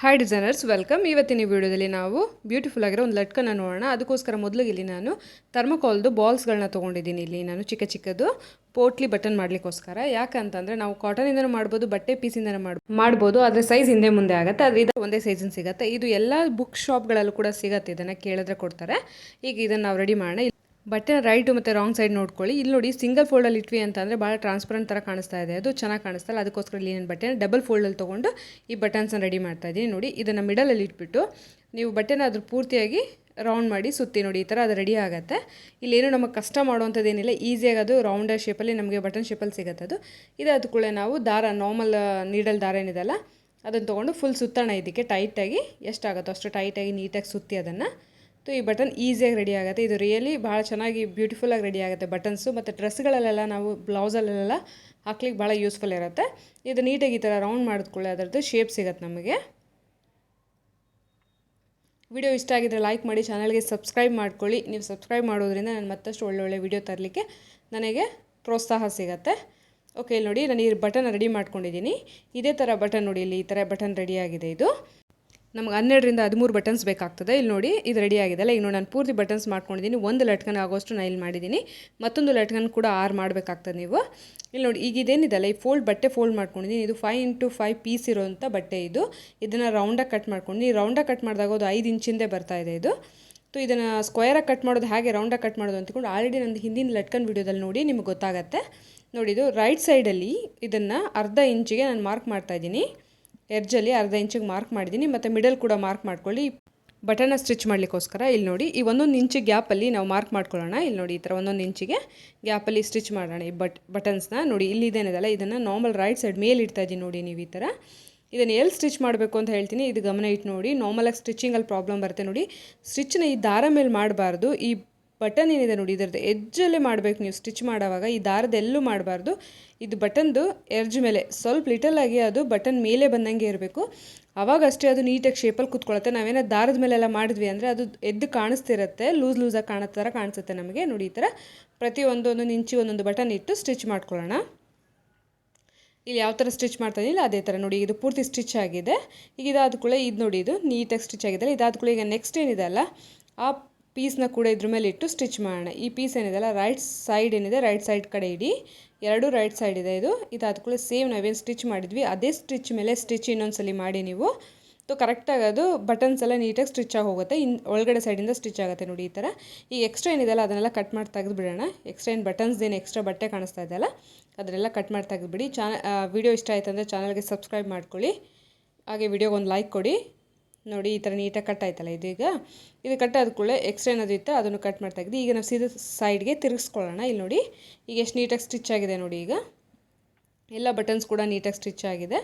Hi designers welcome. ಇವತ್ತಿನ ವಿಡಿಯೋದಲ್ಲಿ ನಾವು ಬ್ಯೂಟಿಫುಲ್ ಆಗಿರೋ ಒಂದು ಲಟ್ಕನ್ನ ನೋಡೋಣ. ಅದಕ್ಕೋಸ್ಕರ ಮೊದಲಿಗೆ ಇಲ್ಲಿ ನಾನು ಥರ್ಮೋಕಾಲ್ದು ಬಾಲ್ಸ್ಗಳನ್ನ ತೊಗೊಂಡಿದ್ದೀನಿ. ಇಲ್ಲಿ ನಾನು ಚಿಕ್ಕ ಚಿಕ್ಕದು ಪೋಟ್ಲಿ ಬಟನ್ ಮಾಡಲಿಕ್ಕೋಸ್ಕರ. ಯಾಕಂತಂದರೆ ನಾವು ಕಾಟನಿಂದನೂ ಮಾಡ್ಬೋದು, ಬಟ್ಟೆ ಪೀಸಿಂದನೂ ಮಾಡ್ಬೋದು. ಆದರೆ ಸೈಜ್ ಹಿಂದೆ ಮುಂದೆ ಆಗುತ್ತೆ. ಆದರೆ ಇದು ಒಂದೇ ಸೈಜಿನ ಸಿಗುತ್ತೆ. ಇದು ಎಲ್ಲ ಬುಕ್ ಶಾಪ್ಗಳಲ್ಲೂ ಕೂಡ ಸಿಗುತ್ತೆ. ಇದನ್ನು ಕೇಳಿದ್ರೆ ಕೊಡ್ತಾರೆ. ಈಗ ಇದನ್ನು ನಾವು ರೆಡಿ ಮಾಡೋಣ. ಬಟ್ಟೆನ ರೈಟು ಮತ್ತು ರಾಂಗ್ ಸೈಡ್ ನೋಡ್ಕೊಳ್ಳಿ. ಇಲ್ಲಿ ನೋಡಿ ಸಿಂಗಲ್ ಫೋಲ್ಡಲ್ಲಿ ಇಟ್ವಿ ಅಂತಂದರೆ ಭಾಳ ಟ್ರಾನ್ಸ್ಪರೆಂಟ್ ಥರ ಕಾಣಿಸ್ತಾ ಇದೆ. ಅದು ಚೆನ್ನಾಗಿ ಕಾಣಿಸ್ತಲ್ಲ. ಅದಕ್ಕೋಸ್ಕರ ಇಲ್ಲಿ ನಾನು ಬಟ್ಟೆನ ಡಬಲ್ ಫೋಲ್ಡಲ್ಲಿ ತೊಗೊಂಡು ಈ ಬಟನ್ಸನ್ನು ರೆಡಿ ಮಾಡ್ತಾ ಇದ್ದೀನಿ. ನೋಡಿ ಇದನ್ನು ಮಿಡಲಲ್ಲಿ ಇಟ್ಬಿಟ್ಟು ನೀವು ಬಟ್ಟೆನ ಅದ್ರ ಪೂರ್ತಿಯಾಗಿ ರೌಂಡ್ ಮಾಡಿ ಸುತ್ತಿ ನೋಡಿ. ಈ ಥರ ಅದು ರೆಡಿ ಆಗುತ್ತೆ. ಇಲ್ಲೇನು ನಮಗೆ ಕಷ್ಟ ಮಾಡುವಂಥದ್ದು ಏನಿಲ್ಲ. ಈಸಿಯಾಗಿ ಅದು ರೌಂಡರ್ ಶೇಪಲ್ಲಿ ನಮಗೆ ಬಟನ್ ಶೇಪಲ್ಲಿ ಸಿಗುತ್ತೆ. ಅದು ಇದಾದ ಕೂಡ ನಾವು ದಾರ ನಾರ್ಮಲ್ ನೀಡಲ್ ದಾರ ಏನಿದೆಲ್ಲ ಅದನ್ನು ತೊಗೊಂಡು ಫುಲ್ ಸುತ್ತೋಣ. ಇದಕ್ಕೆ ಟೈಟಾಗಿ ಎಷ್ಟಾಗುತ್ತೋ ಅಷ್ಟು ಟೈಟಾಗಿ ನೀಟಾಗಿ ಸುತ್ತಿ ಅದನ್ನು ಈ ಬಟನ್ ಈಸಿಯಾಗಿ ರೆಡಿ ಆಗುತ್ತೆ. ಇದು ರಿಯಲಿ ಭಾಳ ಚೆನ್ನಾಗಿ ಬ್ಯೂಟಿಫುಲ್ಲಾಗಿ ರೆಡಿ ಆಗುತ್ತೆ ಬಟನ್ಸು. ಮತ್ತು ಡ್ರೆಸ್ಗಳಲ್ಲೆಲ್ಲ ನಾವು ಬ್ಲೌಸಲ್ಲೆಲ್ಲ ಹಾಕ್ಲಿಕ್ಕೆ ಭಾಳ ಯೂಸ್ಫುಲ್ ಇರುತ್ತೆ. ಇದು ನೀಟಾಗಿ ಈ ಥರ ರೌಂಡ್ ಮಾಡಿದ್ಕೊಳ್ಳಿ ಅದರದ್ದು ಶೇಪ್ ಸಿಗುತ್ತೆ ನಮಗೆ. ವಿಡಿಯೋ ಇಷ್ಟ ಆಗಿದ್ದರೆ ಲೈಕ್ ಮಾಡಿ, ಚಾನಲ್ಗೆ ಸಬ್ಸ್ಕ್ರೈಬ್ ಮಾಡ್ಕೊಳ್ಳಿ. ನೀವು ಸಬ್ಸ್ಕ್ರೈಬ್ ಮಾಡೋದ್ರಿಂದ ನಾನು ಮತ್ತಷ್ಟು ಒಳ್ಳೊಳ್ಳೆ ವಿಡಿಯೋ ತರಲಿಕ್ಕೆ ನನಗೆ ಪ್ರೋತ್ಸಾಹ ಸಿಗುತ್ತೆ. ಓಕೆ, ಇಲ್ಲಿ ನೋಡಿ ನಾನು ಈ ಬಟನ್ ರೆಡಿ ಮಾಡ್ಕೊಂಡಿದ್ದೀನಿ. ಇದೇ ಥರ ಬಟನ್ ನೋಡಿ, ಇಲ್ಲಿ ಈ ಥರ ಬಟನ್ ರೆಡಿಯಾಗಿದೆ. ಇದು ನಮ್ಗೆ 12ರಿಂದ 13 ಬಟನ್ಸ್ ಬೇಕಾಗ್ತದೆ. ಇಲ್ಲಿ ನೋಡಿ ಇದು ರೆಡಿ ಆಗಿದೆ ಅಲ್ಲ. ಈಗ ನೋಡಿ ನಾನು ಪೂರ್ತಿ ಬಟನ್ಸ್ ಮಾಡ್ಕೊಂಡಿದ್ದೀನಿ. ಒಂದು ಲಟ್ಕನ್ ಆಗೋಷ್ಟು ನಾನು ಇಲ್ಲಿ ಮಾಡಿದ್ದೀನಿ. ಮತ್ತೊಂದು ಲಟ್ಕನ್ ಕೂಡ 6 ಮಾಡಬೇಕಾಗ್ತದೆ ನೀವು. ಇಲ್ಲಿ ನೋಡಿ ಈಗ ಇದೇನಿದೆಲ್ಲ ಈ ಬಟ್ಟೆ ಫೋಲ್ಡ್ ಮಾಡ್ಕೊಂಡಿದ್ದೀನಿ. ಇದು 5x5 ಪೀಸ್ ಇರೋಂಥ ಬಟ್ಟೆ. ಇದನ್ನು ರೌಂಡಾಗಿ ಕಟ್ ಮಾಡ್ಕೊಂಡಿದ್ದೀನಿ. ರೌಂಡಾಗಿ ಕಟ್ ಮಾಡಿದಾಗ ಅದು 5 ಇಂಚಿಂದೇ ಬರ್ತಾ ಇದೆ. ಇದು ಇದನ್ನು ಸ್ಕ್ವೇರಾಗಿ ಕಟ್ ಮಾಡೋದು ಹಾಗೆ ರೌಂಡಾಗಿ ಕಟ್ ಮಾಡೋದು ಅಂದ್ಕೊಂಡು ಆಲ್ರೆಡಿ ನಂದು ಹಿಂದಿನ ಲಟ್ಕನ್ ವಿಡಿಯೋದಲ್ಲಿ ನೋಡಿ ನಿಮ್ಗೆ ಗೊತ್ತಾಗತ್ತೆ. ನೋಡಿ ಇದು ರೈಟ್ ಸೈಡಲ್ಲಿ ಇದನ್ನು ಅರ್ಧ ಇಂಚಿಗೆ ನಾನು ಮಾರ್ಕ್ ಮಾಡ್ತಾಯಿದ್ದೀನಿ. ಎಡ್ಜಲ್ಲಿ ಅರ್ಧ ಇಂಚಿಗೆ ಮಾರ್ಕ್ ಮಾಡಿದ್ದೀನಿ. ಮತ್ತು ಮಿಡಲ್ ಕೂಡ ಮಾರ್ಕ್ ಮಾಡ್ಕೊಳ್ಳಿ ಬಟನ್ನ ಸ್ಟಿಚ್ ಮಾಡಲಿಕ್ಕೋಸ್ಕರ. ಇಲ್ಲಿ ನೋಡಿ ಈ 1 ಇಂಚು ಗ್ಯಾಪಲ್ಲಿ ನಾವು ಮಾರ್ಕ್ ಮಾಡ್ಕೊಳ್ಳೋಣ. ಇಲ್ಲಿ ನೋಡಿ ಈ ಥರ 1 ಇಂಚಿಗೆ ಗ್ಯಾಪಲ್ಲಿ ಸ್ಟಿಚ್ ಮಾಡೋಣ ಈ ಬಟನ್ಸ್ನ. ನೋಡಿ ಇಲ್ಲಿ ಇದೇನಿದೆಲ್ಲ ಇದನ್ನು ನಾರ್ಮಲ್ ರೈಟ್ ಸೈಡ್ ಮೇಲೆ ಇಡ್ತಾ ಇದ್ದೀನಿ. ನೋಡಿ ನೀವು ಈ ಥರ ಇದನ್ನು ಎಲ್ಲಿ ಸ್ಟಿಚ್ ಮಾಡಬೇಕು ಅಂತ ಹೇಳ್ತೀನಿ. ಇದು ಗಮನ ಇಟ್ಟು ನೋಡಿ. ನಾರ್ಮಲಾಗಿ ಸ್ಟಿಚಿಂಗಲ್ಲಿ ಪ್ರಾಬ್ಲಮ್ ಬರುತ್ತೆ ನೋಡಿ. ಸ್ಟಿಚ್ನ ಈ ದಾರ ಮೇಲೆ ಮಾಡಬಾರ್ದು. ಈ ಬಟನ್ ಏನಿದೆ ನೋಡಿ ಇದರದ್ದು ಎಡ್ಜಲ್ಲೇ ಮಾಡಬೇಕು ನೀವು ಸ್ಟಿಚ್ ಮಾಡೋವಾಗ. ಈ ದಾರದ ಎಲ್ಲೂ ಮಾಡಬಾರ್ದು. ಇದು ಬಟನ್ದು ಎಡ್ಜ್ ಮೇಲೆ ಸ್ವಲ್ಪ ಲಿಟಲಾಗಿ ಅದು ಬಟನ್ ಮೇಲೆ ಬಂದಂಗೆ ಇರಬೇಕು. ಆವಾಗಷ್ಟೇ ಅದು ನೀಟಾಗಿ ಶೇಪಲ್ಲಿ ಕೂತ್ಕೊಳ್ಳುತ್ತೆ. ನಾವೇನೋ ದಾರದ ಮೇಲೆಲ್ಲ ಮಾಡಿದ್ವಿ ಅಂದರೆ ಅದು ಎದ್ದು ಕಾಣಿಸ್ತಿರುತ್ತೆ, ಲೂಸಾಗಿ ಕಾಣೋ ಥರ ಕಾಣಿಸುತ್ತೆ ನಮಗೆ. ನೋಡಿ ಈ ಥರ ಪ್ರತಿ ಒಂದೊಂದು ಇಂಚು ಒಂದೊಂದು ಬಟನ್ ಇಟ್ಟು ಸ್ಟಿಚ್ ಮಾಡ್ಕೊಳ್ಳೋಣ. ಇಲ್ಲಿ ಯಾವ ಥರ ಸ್ಟಿಚ್ ಮಾಡ್ತಾಯಿಲ್ಲ ಅದೇ ಥರ ನೋಡಿ. ಇದು ಪೂರ್ತಿ ಸ್ಟಿಚ್ ಆಗಿದೆ. ಈಗ ಇದಾದ ಕೂಡ ಇದು ನೋಡಿ ಇದು ನೀಟಾಗಿ ಸ್ಟಿಚ್ ಆಗಿದೆ. ಇದಾದ ಕೂಡ ಈಗ ನೆಕ್ಸ್ಟ್ ಏನಿದೆ ಅಲ್ಲ ಆ ಪೀಸ್ನ ಕೂಡ ಇದ್ರ ಮೇಲೆ ಇಟ್ಟು ಸ್ಟಿಚ್ ಮಾಡೋಣ. ಈ ಪೀಸ್ ಏನಿದೆಲ್ಲ ರೈಟ್ ಸೈಡ್ ಏನಿದೆ ರೈಟ್ ಸೈಡ್ ಕಡೆ ಇಡಿ. 2 ರೈಟ್ ಸೈಡ್ ಇದೆ. ಇದಾದ ಕೂಡ ಸೇಮ್ ನಾವೇನು ಸ್ಟಿಚ್ ಮಾಡಿದ್ವಿ ಅದೇ ಸ್ಟಿಚ್ ಮೇಲೆ ಸ್ಟಿಚ್ ಇನ್ನೊಂದ್ಸಲಿ ಮಾಡಿ ನೀವು ಕರೆಕ್ಟಾಗಿ ಅದು ಬಟನ್ಸ್ ಎಲ್ಲ ನೀಟಾಗಿ ಸ್ಟಿಚ್ ಆಗಿ ಹೋಗುತ್ತೆ. ಒಳಗಡೆ ಸೈಡಿಂದ ಸ್ಟಿಚ್ ಆಗುತ್ತೆ ನೋಡಿ ಈ ಥರ. ಈ ಎಕ್ಸ್ಟ್ರಾ ಏನಿದೆಲ್ಲ ಅದನ್ನೆಲ್ಲ ಕಟ್ ಮಾಡಿ ತೆಗೆದುಬಿಡೋಣ. ಎಕ್ಸ್ಟ್ರಾ ಏನು ಬಟನ್ಸ್ದೇನು ಎಕ್ಸ್ಟ್ರಾ ಬಟ್ಟೆ ಕಾಣಿಸ್ತಾ ಇದೆಯಲ್ಲ ಅದನ್ನೆಲ್ಲ ಕಟ್ ಮಾಡಿ ತೆಗೆದುಬಿಡಿ. ವಿಡಿಯೋ ಇಷ್ಟ ಆಯಿತು ಅಂದರೆ ಚಾನಲ್ಗೆ ಸಬ್ಸ್ಕ್ರೈಬ್ ಮಾಡ್ಕೊಳ್ಳಿ. ಹಾಗೆ ವಿಡಿಯೋಗೆ ಒಂದು ಲೈಕ್ ಕೊಡಿ. ನೋಡಿ ಈ ಥರ ನೀಟಾಗಿ ಕಟ್ ಆಯ್ತಲ್ಲ ಇದು ಕಟ್ ಆದ ಕೂಡಲೇ ಎಕ್ಸ್ಟ್ರಾ ಏನಾದ್ರು ಇತ್ತು ಅದನ್ನು ಕಟ್ ಮಾಡ್ತಾ ಇದ್ದೆ. ಈಗ ನಾವು ಸೀದಾ ಸೈಡ್ಗೆ ತಿರುಗಿಸ್ಕೊಳ್ಳೋಣ. ಇಲ್ಲಿ ನೋಡಿ ಈಗ ಎಷ್ಟು ನೀಟಾಗಿ ಸ್ಟಿಚ್ ಆಗಿದೆ ನೋಡಿ. ಈಗ ಎಲ್ಲ ಬಟನ್ಸ್ ಕೂಡ ನೀಟಾಗಿ ಸ್ಟಿಚ್ ಆಗಿದೆ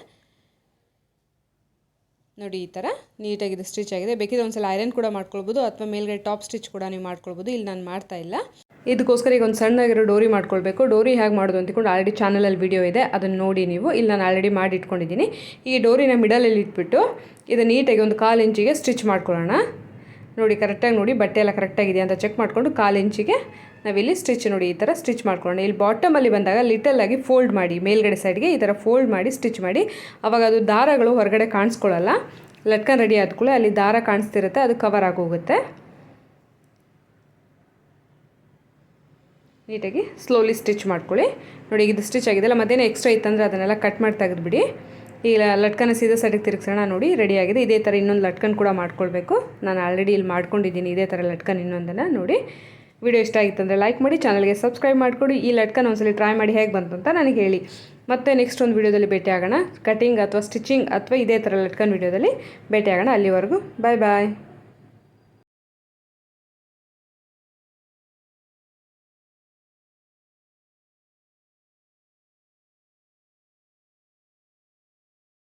ನೋಡಿ. ಈ ಥರ ನೀಟಾಗಿದೆ ಸ್ಟಿಚ್ ಆಗಿದೆ. ಬೇಕಿದ್ರೆ ಒಂದ್ಸಲ ಐರನ್ ಕೂಡ ಮಾಡ್ಕೊಳ್ಬೋದು ಅಥವಾ ಮೇಲ್ಗಡೆ ಟಾಪ್ ಸ್ಟಿಚ್ ಕೂಡ ನೀವು ಮಾಡ್ಕೊಳ್ಬೋದು. ಇಲ್ಲಿ ನಾನು ಮಾಡ್ತಾ ಇಲ್ಲ. ಇದಕ್ಕೋಸ್ಕರ ಈಗ ಒಂದು ಸಣ್ಣಗಿರೋ ಡೋರಿ ಮಾಡ್ಕೊಳ್ಬೇಕು. ಡೋರಿ ಹೇಗೆ ಮಾಡೋದು ಅಂದ್ಕೊಂಡು ಆಲ್ರೆಡಿ ಚಾನಲಲ್ಲಿ ವಿಡಿಯೋ ಇದೆ, ಅದನ್ನು ನೋಡಿ ನೀವು. ಇಲ್ಲಿ ನಾನು ಆಲ್ರೆಡಿ ಮಾಡಿ ಇಟ್ಕೊಂಡಿದ್ದೀನಿ. ಈ ಡೋರಿನ ಮಿಡಲಲ್ಲಿ ಇಟ್ಬಿಟ್ಟು ಇದು ನೀಟಾಗಿ ಒಂದು 1/4 ಇಂಚಿಗೆ ಸ್ಟಿಚ್ ಮಾಡ್ಕೊಳ್ಳೋಣ. ನೋಡಿ ಕರೆಕ್ಟಾಗಿ ನೋಡಿ ಬಟ್ಟೆ ಎಲ್ಲ ಕರೆಕ್ಟಾಗಿದೆ ಅಂತ ಚೆಕ್ ಮಾಡಿಕೊಂಡು 1/4 ಇಂಚಿಗೆ ನಾವಿಲ್ಲಿ ಸ್ಟಿಚ್ ನೋಡಿ ಈ ಥರ ಸ್ಟಿಚ್ ಮಾಡ್ಕೊಳ್ಳೋಣ. ಇಲ್ಲಿ ಬಾಟಮಲ್ಲಿ ಬಂದಾಗ ಲಿಟಲಾಗಿ ಫೋಲ್ಡ್ ಮಾಡಿ ಮೇಲ್ಗಡೆ ಸೈಡ್ಗೆ ಈ ಥರ ಫೋಲ್ಡ್ ಮಾಡಿ ಸ್ಟಿಚ್ ಮಾಡಿ. ಆವಾಗ ಅದು ದಾರಗಳು ಹೊರಗಡೆ ಕಾಣಿಸ್ಕೊಳ್ಳಲ್ಲ. ಲಟ್ಕನ್ ರೆಡಿ ಆದ ಕೂಡ ಅಲ್ಲಿ ದಾರ ಕಾಣಿಸ್ತಿರುತ್ತೆ, ಅದು ಕವರ್ ಆಗೋಗುತ್ತೆ. ನೀಟಾಗಿ ಸ್ಲೋಲಿ ಸ್ಟಿಚ್ ಮಾಡ್ಕೊಳ್ಳಿ. ನೋಡಿ ಇದು ಸ್ಟಿಚ್ ಆಗಿದೆಲ್ಲ. ಮತ್ತೇನೋ ಎಕ್ಸ್ಟ್ರಾ ಇತ್ತಂದರೆ ಅದನ್ನೆಲ್ಲ ಕಟ್ ಮಾಡಿ ತೆಗೆದುಬಿಡಿ. ಈಗ ಲಟ್ಕನ್ನ ಸೀದಾ ಸೈಡಿಗೆ ತಿರುಗಿಸೋಣ. ನೋಡಿ ರೆಡಿ ಆಗಿದೆ. ಇದೇ ಥರ ಇನ್ನೊಂದು ಲಟ್ಕನ್ ಕೂಡ ಮಾಡ್ಕೊಳ್ಬೇಕು. ನಾನು ಆಲ್ರೆಡಿ ಇಲ್ಲಿ ಮಾಡ್ಕೊಂಡಿದ್ದೀನಿ ಇದೇ ಥರ ಲಟ್ಕನ್ ಇನ್ನೊಂದನ್ನು. ನೋಡಿ ವಿಡಿಯೋ ಇಷ್ಟ ಆಗಿತ್ತು ಅಂದರೆ ಲೈಕ್ ಮಾಡಿ, ಚಾನಲ್ಗೆ ಸಬ್ಸ್ಕ್ರೈಬ್ ಮಾಡಿಕೊಡಿ. ಈ ಲಟ್ಕನ್ ಒಂದ್ಸಲಿ ಟ್ರೈ ಮಾಡಿ ಹೇಗೆ ಬಂತು ಅಂತ ನನಗೆ ಹೇಳಿ. ಮತ್ತೆ ನೆಕ್ಸ್ಟ್ ಒಂದು ವಿಡಿಯೋದಲ್ಲಿ ಭೇಟಿ ಆಗೋಣ. ಕಟಿಂಗ್ ಅಥವಾ ಸ್ಟಿಚಿಂಗ್ ಅಥವಾ ಇದೇ ಥರ ಲಟ್ಕನ್ ವಿಡಿಯೋದಲ್ಲಿ ಭೇಟಿ ಆಗೋಣ. ಅಲ್ಲಿವರೆಗೂ ಬಾಯ್ ಬಾಯ್.